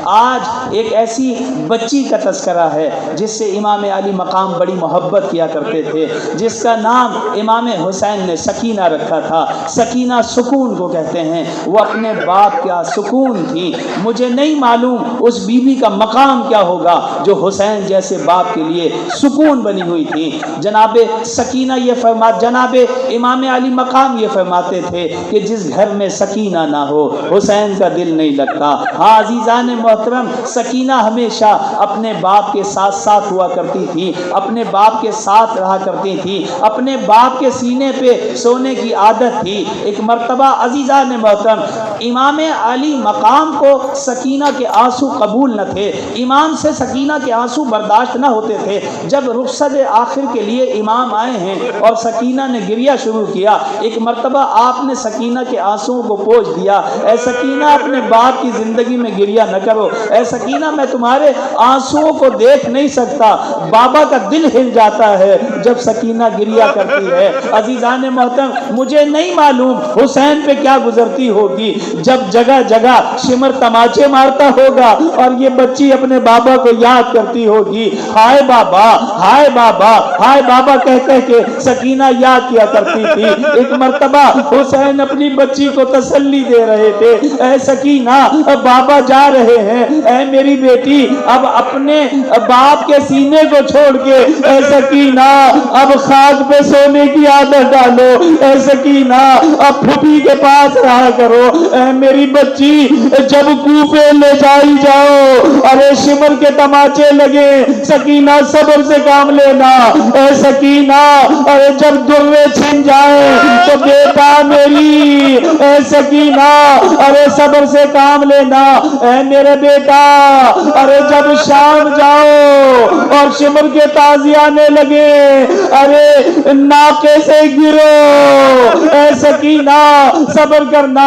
آج ایک ایسی بچی کا تذکرہ ہے جس سے امام علی مقام بڑی محبت کیا کرتے تھے، جس کا نام امام حسین نے سکینہ رکھا تھا۔ سکینہ سکون کو کہتے ہیں، وہ اپنے باپ کا سکون تھی۔ مجھے نہیں معلوم اس بی بی کا مقام کیا ہوگا جو حسین جیسے باپ کے لیے سکون بنی ہوئی تھی۔ جناب سکینہ جناب امام علی مقام یہ فرماتے تھے کہ جس گھر میں سکینہ نہ ہو حسین کا دل نہیں لگتا۔ ہاں عزیزان محترم، سکینہ ہمیشہ اپنے باپ کے ساتھ ساتھ ہوا کرتی تھی، اپنے باپ کے ساتھ رہا کرتی تھی، اپنے باپ کے سینے پہ سونے کی عادت تھی۔ ایک مرتبہ عزیزان محترم، امام علی مقام کو سکینہ کے آنسو قبول نہ تھے، امام سے سکینہ کے آنسو برداشت نہ ہوتے تھے۔ جب رخصت آخر کے لیے امام آئے ہیں اور سکینہ نے گریہ شروع کیا، ایک مرتبہ آپ نے سکینہ کے آنسوؤں کو پوچھ دیا، اے سکینہ اپنے باپ کی زندگی میں گریہ نہ کرو، اے سکینہ میں تمہارے آنسوؤں کو دیکھ نہیں سکتا، بابا کا دل ہل جاتا ہے جب سکینہ گریہ کرتی ہے۔ عزیزان محترم، مجھے نہیں معلوم حسین پہ کیا گزرتی ہوگی جب جگہ جگہ شمر تماچے مارتا ہوگا اور یہ بچی اپنے بابا کو یاد کرتی ہوگی، ہائے بابا ہائے بابا ہائے بابا کہہ کہہ کے سکینہ یاد کیا کرتی تھی۔ ایک مرتبہ حسین اپنی بچی کو تسلی دے رہے تھے، اے سکینہ بابا جا رہے ہیں، اے میری بیٹی اب اپنے باپ کے سینے کو چھوڑ کے اے سکینہ اب خاک پہ سونے کی عادت ڈالو، اے سکینہ اب پھوپھی کے پاس رہا کرو، اے میری بچی جب کوفے لے جائی جاؤ ارے شمر کے تماچے لگے، سکینہ صبر سے کام لینا، اے سکینہ ارے جب درے چھن جائیں تو بیٹا میری اے سکینہ ارے صبر سے کام لینا، اے میرے بیٹا ارے جب شام جاؤ اور شمر کے تازی آنے لگے ارے ناکے سے گرو، اے سکینہ صبر کرنا۔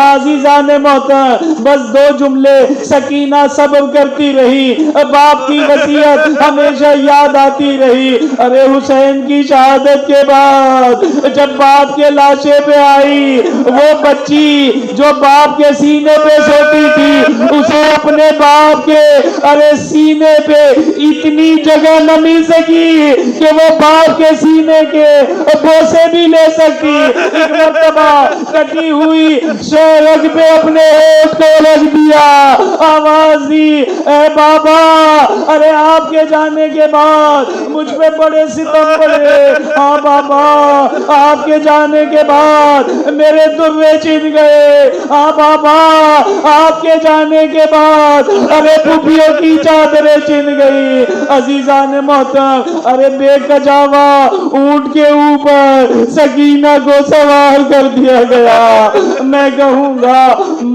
عزیزان محترم، بس دو جملے، سکینہ صبر کرتی رہی، باپ کی وصیت ہمیشہ یاد آتی رہی۔ ارے حسین کی شہادت کے بعد جب باپ کے لاشے پہ آئی، وہ بچی جو باپ کے سینے پہ سوتی تھی اسے اپنے باپ کے ارے سینے پہ اتنی جگہ نہ مل سکی کہ وہ باپ کے سینے کے بوسے بھی لے سکتی۔ ایک مرتبہ کٹی ہوئی شہرگ پہ اپنے ہاتھ کو رکھ دیا، آواز دی، اے بابا ارے آپ کے جانے کے بعد مجھ پہ بڑے ستم پڑے، ہاں بابا آپ کے جانے کے بعد میرے درے چھن گئے، ہاں بابا آپ کے جانے کے بعد ارے پھوپھیوں کی چادریں چھن گئی۔ عزیزان محترم، ارے بے کجاوا اونٹ کے اوپر سکینہ کو سوار کر دیا گیا۔ میں کہوں گا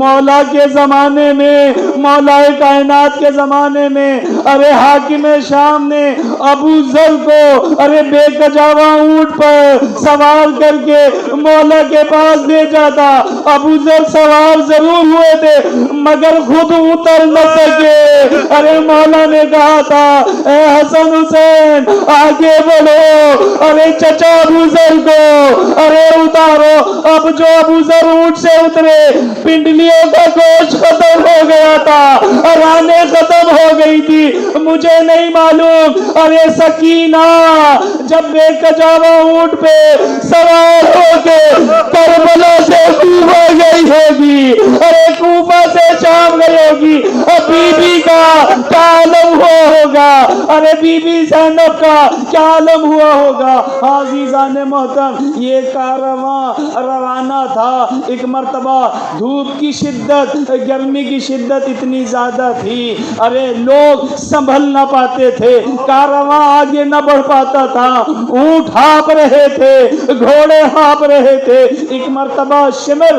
مولا کے زمانے میں، مولا کائنات کے زمانے میں ارے حاکم شام نے ابو ذر کو ارے بے کجاوا اونٹ پر سوار کر کے مولا کے پاس بھیجا تھا۔ ابو ذر سوار ضرور ہوئے تھے مگر خود اتر نہ سکے۔ ارے مولا نے کہا تھا اے حسن حسین آگے بڑھو، ارے چچا ابو ذر کو ارے اتارو۔ اب جو ابو ذر اونٹ سے اترے پنڈلیوں کا گوشت ختم ہو گیا تھا، رانیں ختم ہو گئی تھی۔ مجھے نہیں معلوم ارے سکینہ جب بے کجاوا اونٹ پہ سوار ہو کے کربلا سے کوفہ گئی ہوگی، ارے کوفہ سے شام گئی ہوگی، اور بی بی کا کیا عالم ہوا ہوگا، ارے بی بی زینب کا کیا عالم ہوا ہوگا۔ عزیزان محترم، یہ کارواں روانہ تھا۔ ایک مرتبہ دھوپ کی شدت، گرمی کی شدت اتنی زیادہ تھی، ارے لوگ سنبھل نہ پاتے تھے، کارواں آگے نہ بڑھ پاتا تھا، اونٹ ہانپ رہے تھے، گھوڑے ہانپ رہے تھے۔ ایک مرتبہ شمر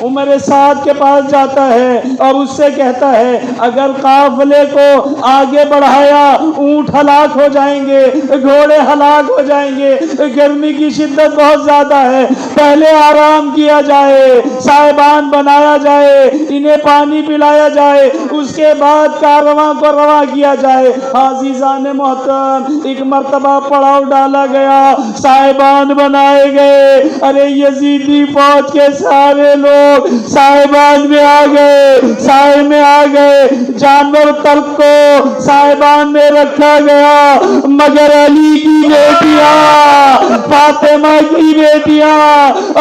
عمر سعد کے پاس جاتا ہے اور اس سے کہتا ہے اگر قافلے کو آگے بڑھائے فرمایا اونٹ ہلاک ہو جائیں گے، گھوڑے ہلاک ہو جائیں گے، گرمی کی شدت بہت زیادہ ہے، پہلے آرام کیا جائے، صاحبان بنایا جائے، انہیں پانی پلایا جائے، اس کے بعد کارواں کو رواں کیا جائے۔ عزیزان محترم، ایک مرتبہ پڑاؤ ڈالا گیا، صاحبان بنائے گئے، ارے یزیدی فوج کے سارے لوگ صاحبان میں آ گئے، سائے میں آ گئے، جانور تلک کو صاحبان میں رکھا گیا، مگر علی کی بیٹیاں، فاطمہ کی بیٹیاں،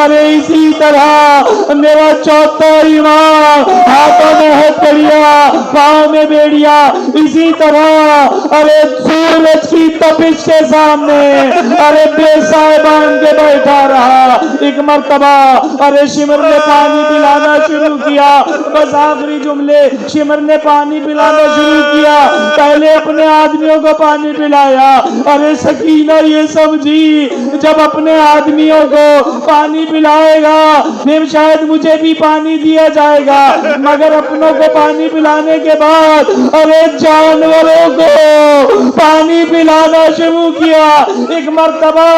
ارے اسی طرح میرا چوتھا امام، ہاتھوں میں ہتھیلیاں، پاؤں میں بیڑیاں، اسی طرح ارے سورج کی تپش کے سامنے ارے بے صاحبان کے بیٹھا رہا۔ ایک مرتبہ ارے شمر نے پانی پلانا شروع کیا، بس آخری جملے، شمر نے پانی پلانا شروع کیا، پہلے اپنے آدمیوں کو پانی پلایا، ارے سکینہ یہ سمجھی جب اپنے آدمیوں کو پانی پلائے گا پھر شاید مجھے بھی پانی دیا جائے گا، مگر اپنوں کو پانی پلانے کے بعد ارے جانوروں کو پانی پلانا شروع کیا۔ ایک مرتبہ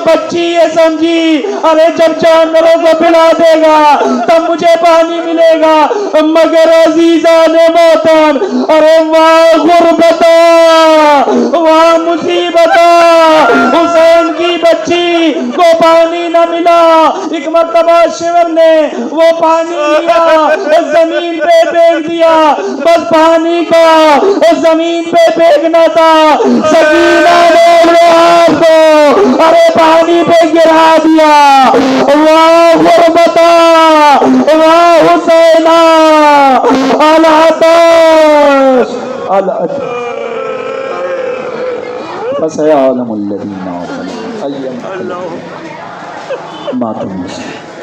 بچی یہ سمجھی ارے جب جانوروں کو پلا دے گا تب مجھے پانی ملے گا، مگر عزیزان محترم ارے واہ غربتا، واہ مصیبتا، حسین کی بچی کو پانی نہ ملا۔ ایک مرتبہ شمر نے وہ پانی لیا، زمین پہ پھینک دیا، بس پانی کا زمین پہ پھینکنا تھا، سکینہ نے اپنے ہاتھ کو ارے پانی پہ گرا دیا۔ واہ غربتا، واہ حسینہ، العطش العطش فسيعلم الذين ظلموا أي منقلب ما تنصرون۔